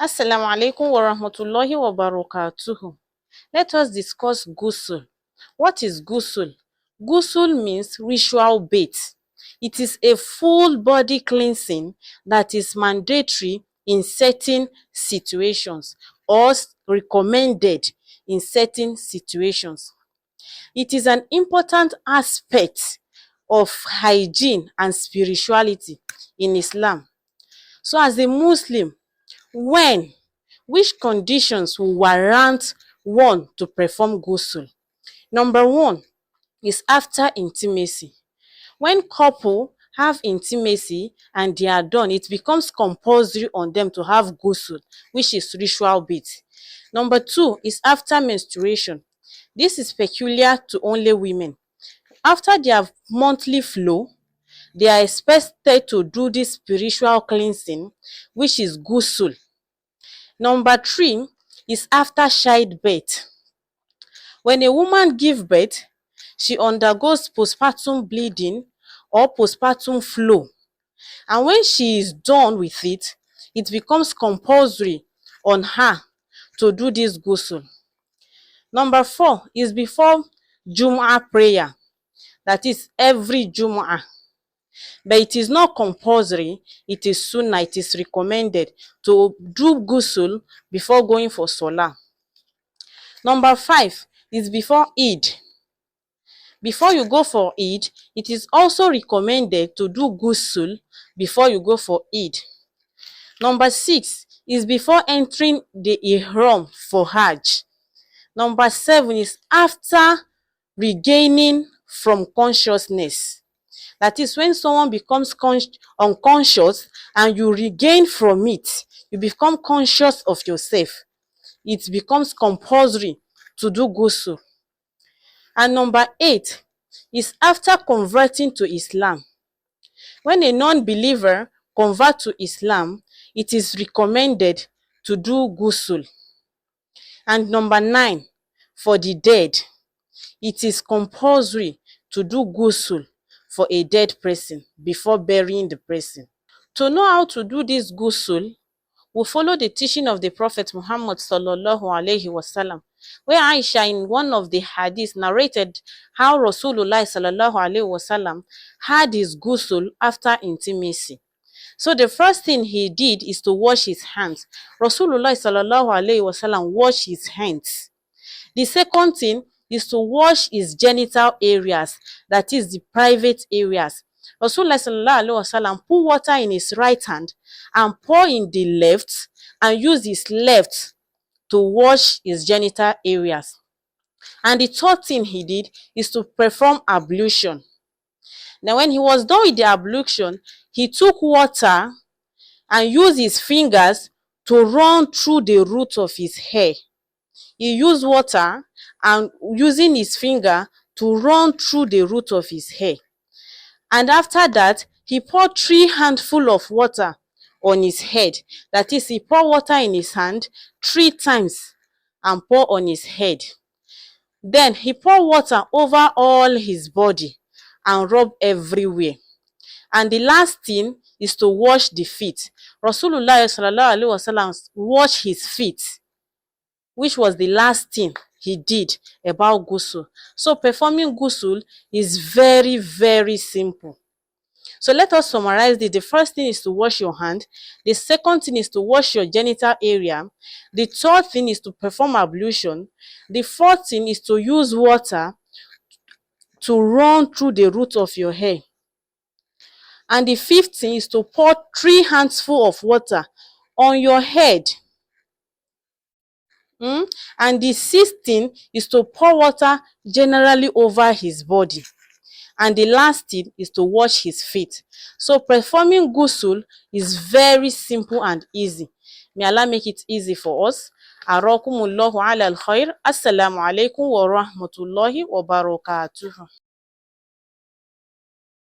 Assalamu alaikum wa rahmatullahi wa barakatuhu. Let us discuss ghusl. What is ghusl? Ghusl means ritual bath. It is a full body cleansing that is mandatory in certain situations or recommended in certain situations. It is an important aspect of hygiene and spirituality in Islam. So as a Muslim, when which conditions will warrant one to perform ghusl? Number one is after intimacy. When couple have intimacy and they are done, it becomes compulsory on them to have ghusl, which is ritual bath. Number two is after menstruation. This is peculiar to only women. After their monthly flow, they are expected to do this spiritual cleansing, which is ghusl. Number three is after childbirth. When a woman gives birth, she undergoes postpartum bleeding or postpartum flow. And when she is done with it, it becomes compulsory on her to do this ghusl. Number four is before Jumu'ah prayer. That is every Jumu'ah. But it is not compulsory, it is sunnah, it is recommended to do ghusl before going for salah. Number five is before Eid. Before you go for Eid, it is also recommended to do ghusl before you go for Eid. Number six is before entering the Ihram for Hajj. Number seven is after regaining from consciousness. That is when someone becomes unconscious and you regain from it, you become conscious of yourself. It becomes compulsory to do ghusl. And number eight is after converting to Islam. When a non-believer converts to Islam, it is recommended to do ghusl. And number nine, for the dead, it is compulsory to do ghusl for a dead person before burying the person. To know how to do this ghusl, we follow the teaching of the Prophet Muhammad sallallahu alaihi wasallam, where Aisha in one of the hadiths narrated how Rasulullah sallallahu alaihi wasallam had his ghusl after intimacy. So the first thing he did is to wash his hands. Rasulullah sallallahu alaihi wasallam washed his hands. The second thing is to wash his genital areas, that is the private areas. Rasulullah sallallahu alaihi wasallam put water in his right hand and pour in the left and use his left to wash his genital areas. And the third thing he did is to perform ablution. Now when he was done with the ablution, he took water and used his fingers to run through the root of his hair. He used water and using his finger to run through the root of his hair. And after that, he poured 3 handfuls of water on his head. That is, he poured water in his hand 3 times and poured on his head. Then he poured water over all his body and rubbed everywhere. And the last thing is to wash the feet. Rasulullah sallallahu alaihi wasallam washed his feet, which was the last thing he did about ghusl. So performing ghusl is very, very simple. So let us summarize it. The first thing is to wash your hand. The second thing is to wash your genital area. The third thing is to perform ablution. The fourth thing is to use water to run through the root of your hair. And the fifth thing is to pour 3 handfuls of water on your head. And the sixth thing is to pour water generally over his body. And the last thing is to wash his feet. So performing ghusl is very simple and easy. May Allah make it easy for us. Arakumullahu ala al-khair. Assalamu alaikum wa rahmatullahi wa barakatuh.